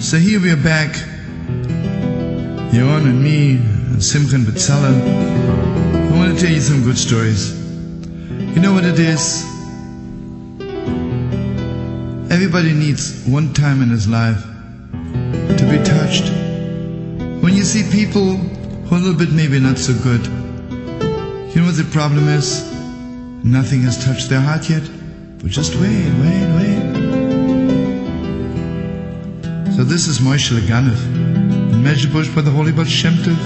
So here we are back, Yaron and me, and Simcha and B'Tzalel. I want to tell you some good stories. You know what it is? Everybody needs one time in his life to be touched. When you see people who are a little bit maybe not so good, you know what the problem is? Nothing has touched their heart yet. But just wait. So this is Moishele The Ganev, in Mezhebush by the Holy Baal Shem Tov.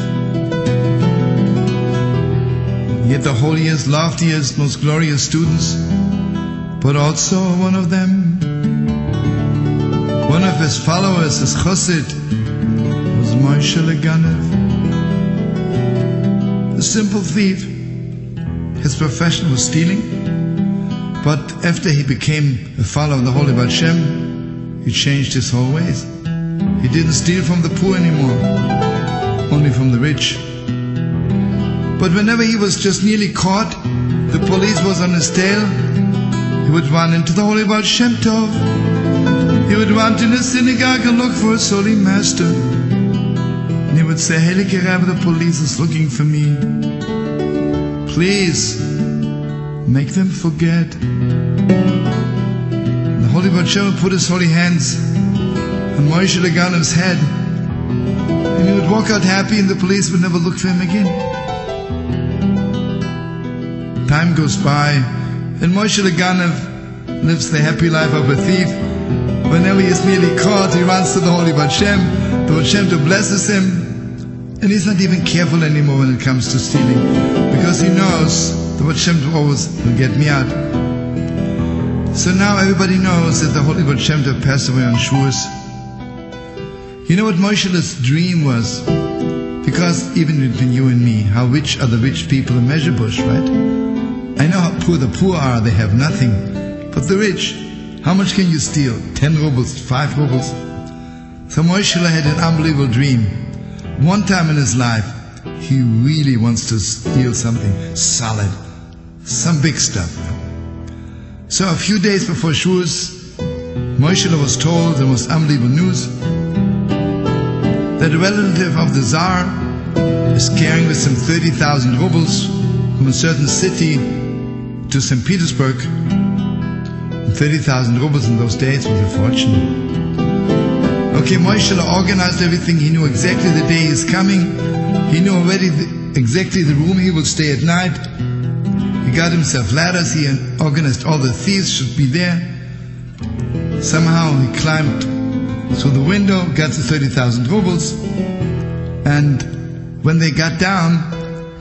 Yet the holiest, loftiest, most glorious students, but also one of them, one of his followers, his chassid, was Moishele The Ganev. A simple thief. His profession was stealing, but after he became a follower of the Holy Baal Shem, he changed his whole ways. He didn't steal from the poor anymore, only from the rich. But whenever he was just nearly caught, the police was on his tail, he would run into the Holy Baal Shem Tov. He would run to the synagogue and look for his holy master. And he would say, Heilige Rabbi, the police is looking for me. Please, make them forget. The Holy Baal Shem would put his holy hands on Moishele The Ganev's head, and he would walk out happy, and the police would never look for him again. Time goes by, and Moishele The Ganev lives the happy life of a thief. Whenever he is nearly caught, he runs to the Holy Baal Shem. The Baal Shem Tov blesses him, and he's not even careful anymore when it comes to stealing, because he knows the Baal Shem Tov always will get me out. So now everybody knows that the Holy Baal Shem Tov passed away on Shavuos. You know what Moishele's dream was? Because even between you and me, how rich are the rich people in Mezhebush, right? I know how poor the poor are, they have nothing. But the rich, how much can you steal? 10 rubles, 5 rubles? So Moishele had an unbelievable dream. One time in his life, he really wants to steal something solid, some big stuff. So a few days before Shavuos, Moishele was told the most unbelievable news, that a relative of the Tsar is carrying with him 30,000 rubles from a certain city to St. Petersburg. And 30,000 rubles in those days was a fortune. Okay, Moishele organized everything. He knew exactly the day he's coming. He knew already exactly the room he will stay at night. He got himself ladders. He organized all the thieves should be there. Somehow he climbed through the window, got the 30,000 rubles, and when they got down,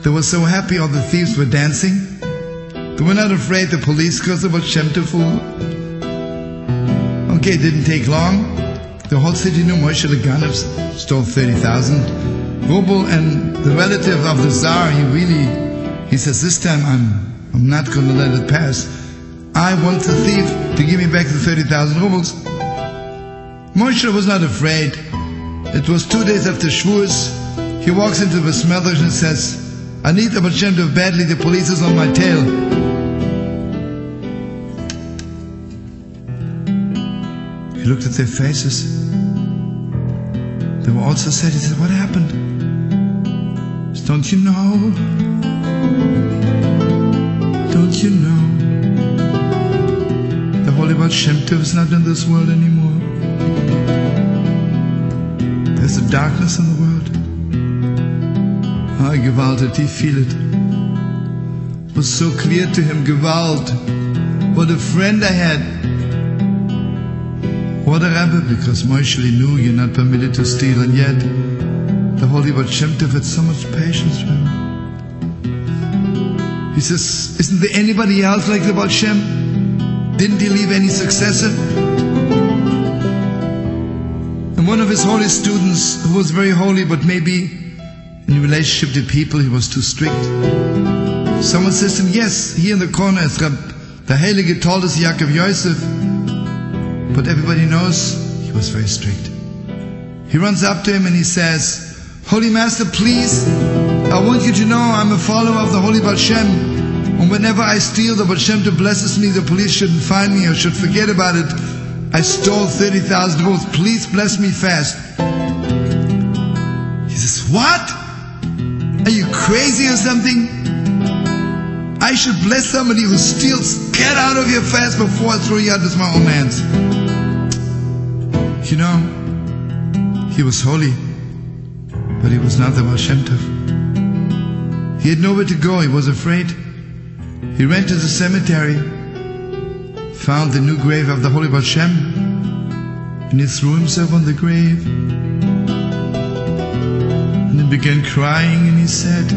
they were so happy, all the thieves were dancing. They were not afraid the police, because they were Shem Tov fool. Okay, it didn't take long. The whole city knew Moishele The Ganev stole 30,000 rubles, and the relative of the Tsar, he says, this time I'm not going to let it pass. I want the thief to give me back the 30,000 rubles. Moishele was not afraid. It was 2 days after Shavuos. He walks into the Besmedrash and says, I need the Baal Shem Tov badly, the police is on my tail. He looked at their faces. They were all so sad. He said, what happened? He said, don't you know? Don't you know? The Holy Baal Shem Tov is not in this world anymore. There's a darkness in the world. Ah, Gewalt, did he feel it? It was so clear to him, Gewalt. What a friend I had. What a Rabbi, because Moishele knew you're not permitted to steal, and yet the Holy Baal Shem Tov had so much patience for him. He says, isn't there anybody else like the Baal Shem? Didn't he leave any successor? And one of his holy students, who was very holy, but maybe in relationship to people he was too strict. Someone says to him, yes, here in the corner is Rabbi, the Heilige told us Yaakov Yosef, but everybody knows he was very strict. He runs up to him and he says, Holy Master, please, I want you to know I'm a follower of the Holy Baal Shem, and whenever I steal, the Baal Shem Tov blesses me, the police shouldn't find me or should forget about it. I stole 30,000 rubles. Please bless me fast. He says, what? Are you crazy or something? I should bless somebody who steals. Get out of here fast before I throw you out with my own hands. You know, he was holy, but he was not the Baal Shem Tov. He had nowhere to go. He was afraid. He ran to the cemetery, found the new grave of the holy Baal Shem, and he threw himself on the grave. And he began crying, and he said,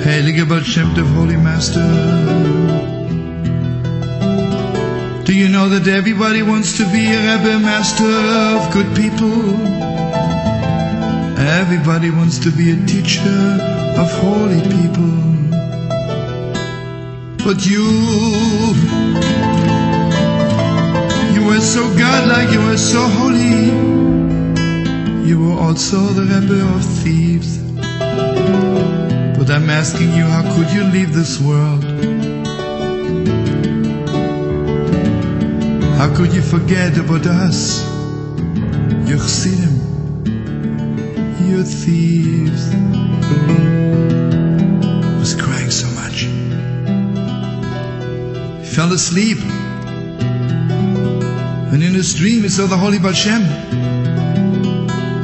Heiliger Baal Shem Tov, Holy Master, do you know that everybody wants to be a Rebbe, master of good people? Everybody wants to be a teacher of holy people. But you were so godlike, you were so holy. You were also the Rebbe of thieves. But I'm asking you, how could you leave this world? How could you forget about us? Your Chassidim, your thieves. He was crying so much. He fell asleep. And in his dream he saw the holy Baal Shem.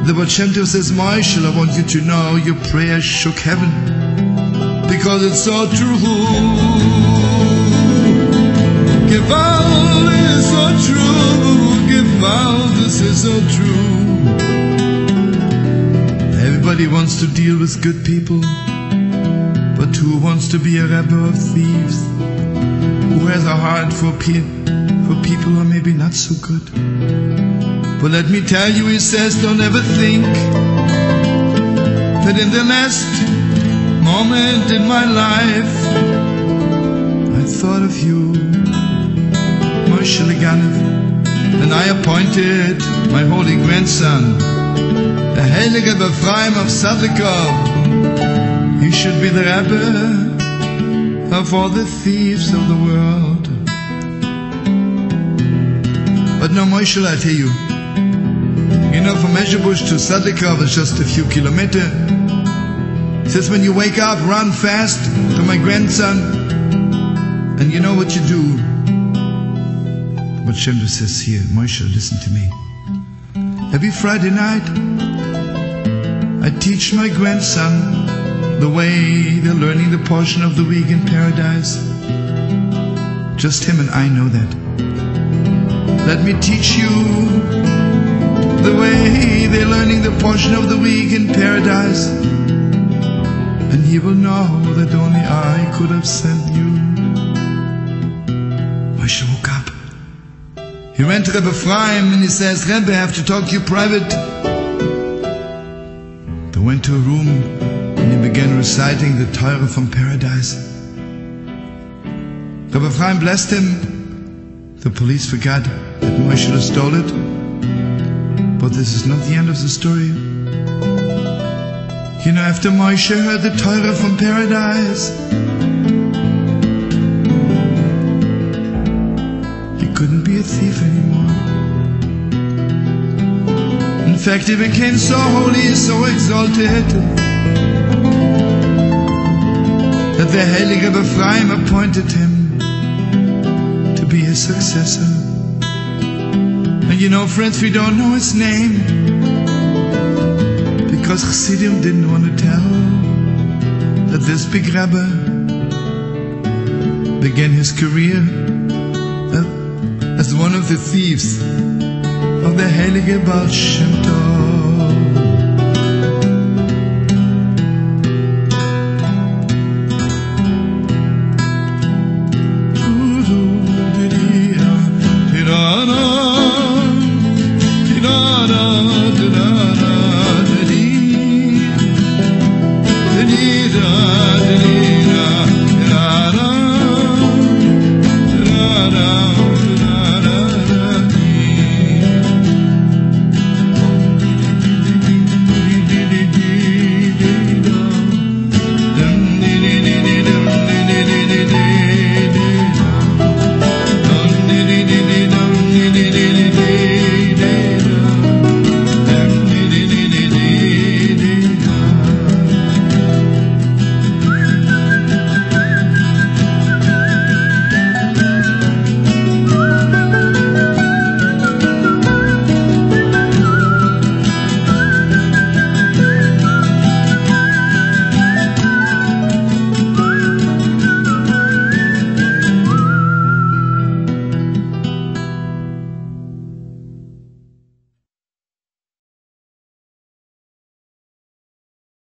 The Baal Shem Tov says, Moishele, I want you to know your prayer shook heaven, because it's so true. Gewalt is so true. Gewalt is so true. Everybody wants to deal with good people, but who wants to be a Rebbe of thieves? Who has a heart for people who are maybe not so good? But let me tell you, he says, don't ever think that in the last moment in my life I thought of you, Moishele The Ganev, and I appointed my holy grandson, the Heilige Befraim of Sadlikov. He should be the Rebbe of all the thieves of the world. But no, Moishele, I tell you, from Mezhebush to Sadlikov is just a few kilometers. He says, when you wake up, run fast to my grandson, and you know what you do. But Shem Tov says here, Moishele, listen to me. Every Friday night, I teach my grandson the way they're learning the portion of the week in paradise. Just him and I know that. Let me teach you the way they're learning the portion of the week in paradise, and he will know that only I could have sent you. Moishele woke up. He ran to Rebbe Ephraim and he says, Rebbe, I have to talk to you private. They went to a room and he began reciting the Torah from paradise. Rebbe Ephraim blessed him. The police forgot that Moishele stole it. But this is not the end of the story. You know, after Moishele heard the Torah from paradise, he couldn't be a thief anymore. In fact, he became so holy, so exalted, that the Heilige Befraim appointed him to be his successor. And you know, friends, we don't know his name, because Chassidim didn't want to tell that this big Rabbi began his career as one of the thieves of the Heilige Baal Shem Tov.